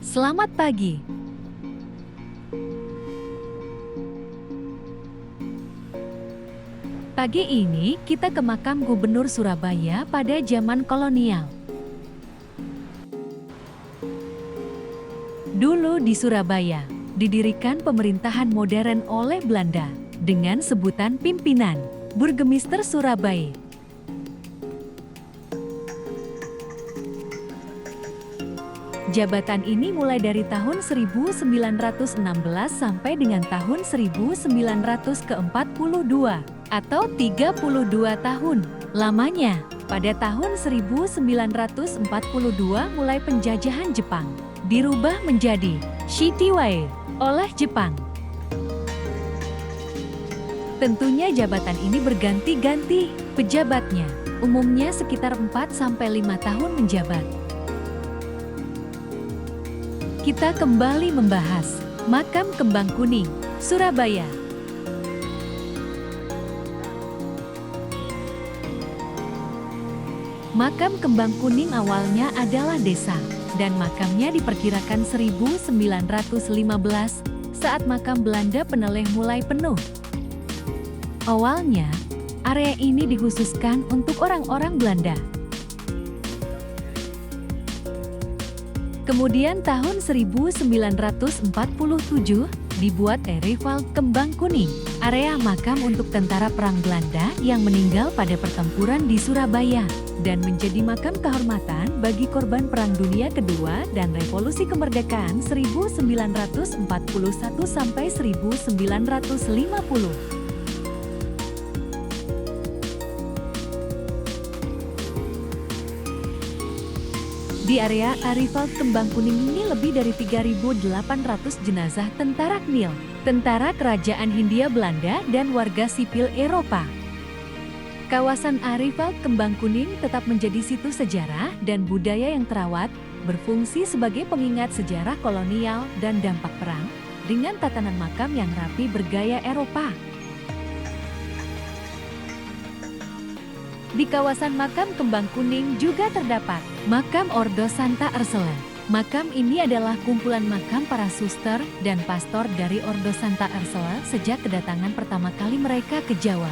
Selamat pagi. Pagi ini kita ke makam Gubernur Surabaya pada zaman kolonial. Dulu di Surabaya, didirikan pemerintahan modern oleh Belanda dengan sebutan pimpinan Burgemister Surabaya. Jabatan ini mulai dari tahun 1916 sampai dengan tahun 1942 atau 32 tahun lamanya. Pada tahun 1942 mulai penjajahan Jepang dirubah menjadi Shitiwai oleh Jepang. Tentunya jabatan ini berganti-ganti pejabatnya, umumnya sekitar 4-5 tahun menjabat. Kita kembali membahas Makam Kembang Kuning, Surabaya. Makam Kembang Kuning awalnya adalah desa, dan makamnya diperkirakan 1915 saat makam Belanda Peneleh mulai penuh. Awalnya, area ini dikhususkan untuk orang-orang Belanda. Kemudian tahun 1947 dibuat rival Kembang Kuning, area makam untuk tentara perang Belanda yang meninggal pada pertempuran di Surabaya, dan menjadi makam kehormatan bagi korban Perang Dunia Kedua dan Revolusi Kemerdekaan 1941 sampai 1950. Di area rival Kembang Kuning ini lebih dari 3.800 jenazah tentara KNIL, tentara Kerajaan Hindia Belanda dan warga sipil Eropa. Kawasan rival Kembang Kuning tetap menjadi situs sejarah dan budaya yang terawat, berfungsi sebagai pengingat sejarah kolonial dan dampak perang, dengan tatanan makam yang rapi bergaya Eropa. Di kawasan makam Kembang Kuning juga terdapat makam Ordo Santa Ursula. Makam ini adalah kumpulan makam para suster dan pastor dari Ordo Santa Ursula sejak kedatangan pertama kali mereka ke Jawa.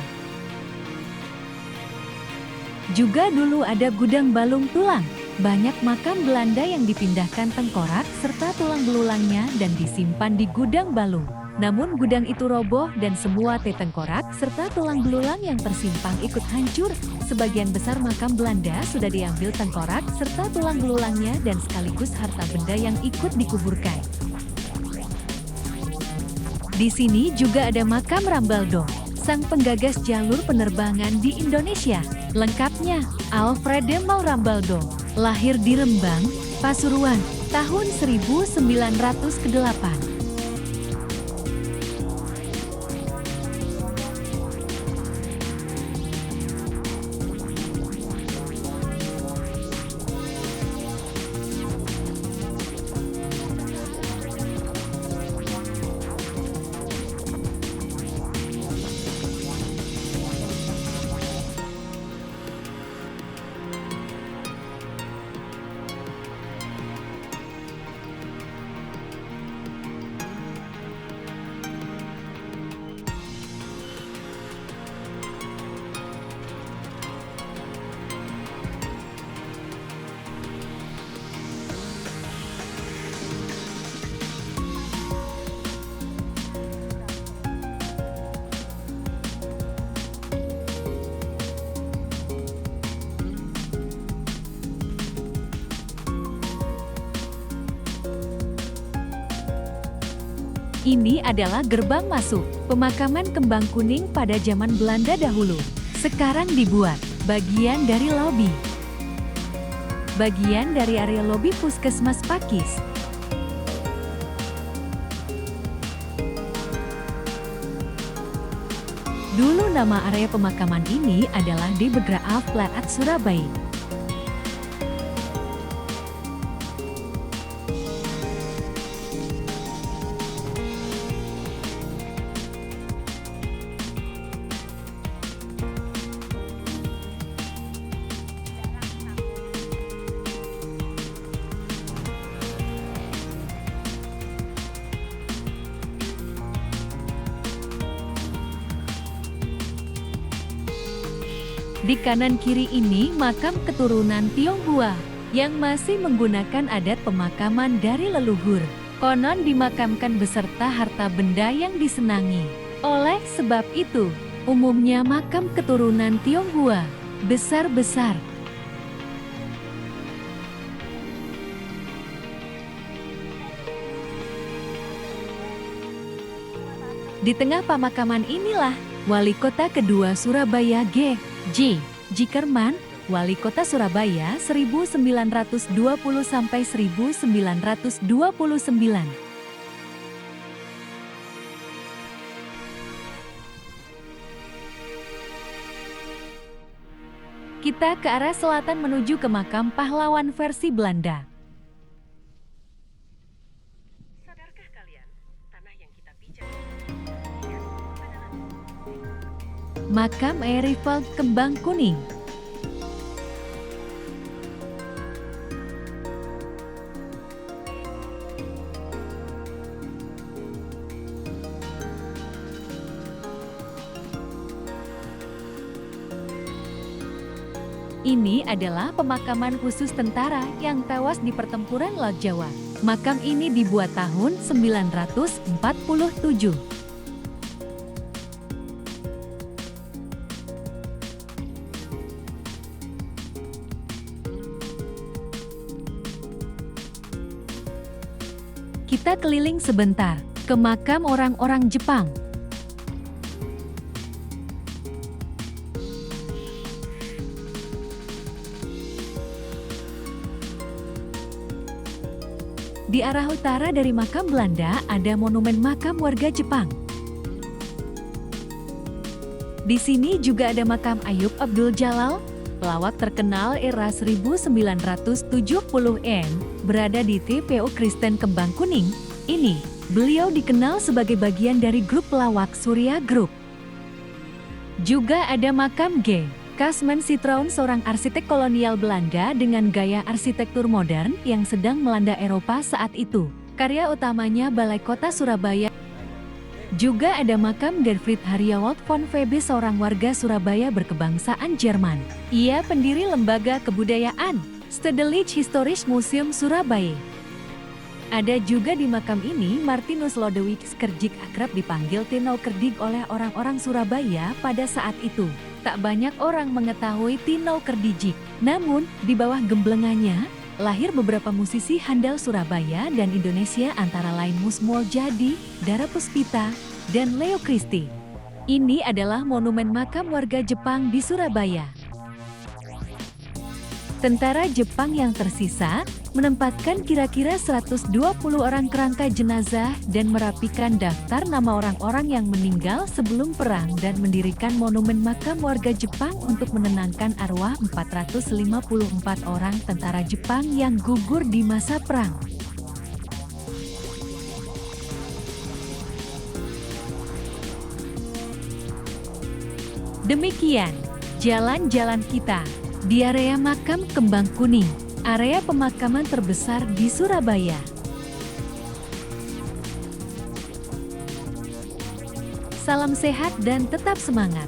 Juga dulu ada gudang balung tulang. Banyak makam Belanda yang dipindahkan tengkorak serta tulang belulangnya dan disimpan di gudang balung. Namun gudang itu roboh dan semua tengkorak serta tulang belulang yang tersimpan ikut hancur. Sebagian besar makam Belanda sudah diambil tengkorak serta tulang belulangnya dan sekaligus harta benda yang ikut dikuburkan. Di sini juga ada makam Rambaldo, sang penggagas jalur penerbangan di Indonesia. Lengkapnya, Alfred Demau Rambaldo, lahir di Rembang, Pasuruan, tahun 1908. Ini adalah gerbang masuk pemakaman Kembang Kuning pada zaman Belanda dahulu. Sekarang dibuat bagian dari lobi. Bagian dari area lobi Puskesmas Pakis. Dulu nama area pemakaman ini adalah di Begraaf Plaat, Surabaya. Di kanan kiri ini makam keturunan Tionghoa yang masih menggunakan adat pemakaman dari leluhur. Konon dimakamkan beserta harta benda yang disenangi. Oleh sebab itu, umumnya makam keturunan Tionghoa besar-besar. Di tengah pemakaman inilah Wali Kota kedua Surabaya J. Kerman, Wali Kota Surabaya 1920 sampai 1929. Kita ke arah selatan menuju ke makam pahlawan versi Belanda. Makam Erifeld Kembang Kuning. Ini adalah pemakaman khusus tentara yang tewas di pertempuran Laut Jawa. Makam ini dibuat tahun 1947. Kita keliling sebentar ke makam orang-orang Jepang. Di arah utara dari makam Belanda ada monumen makam warga Jepang. Di sini juga ada makam Ayub Abdul Jalal, pelawak terkenal era 1970-an, berada di TPO Kristen Kembang Kuning. Ini, beliau dikenal sebagai bagian dari grup pelawak Surya Group. Juga ada makam G. Kasman Citroen, seorang arsitek kolonial Belanda dengan gaya arsitektur modern yang sedang melanda Eropa saat itu. Karya utamanya Balai Kota Surabaya. Juga ada makam Gerfried Haryawald von Febe, seorang warga Surabaya berkebangsaan Jerman. Ia pendiri lembaga kebudayaan Stedelijk Historisch Museum Surabaya. Ada juga di makam ini Martinus Lodewijk Kerjik, akrab dipanggil Tino Kerdig oleh orang-orang Surabaya pada saat itu. Tak banyak orang mengetahui Tino Kerdijik. Namun, di bawah gemblengannya, lahir beberapa musisi handal Surabaya dan Indonesia antara lain Mus Moljadi, Dara Puspita, dan Leo Christie. Ini adalah monumen makam warga Jepang di Surabaya. Tentara Jepang yang tersisa menempatkan kira-kira 120 orang kerangka jenazah dan merapikan daftar nama orang-orang yang meninggal sebelum perang dan mendirikan monumen makam warga Jepang untuk menenangkan arwah 454 orang tentara Jepang yang gugur di masa perang. Demikian jalan-jalan kita di area makam Kembang Kuning, area pemakaman terbesar di Surabaya. Salam sehat dan tetap semangat.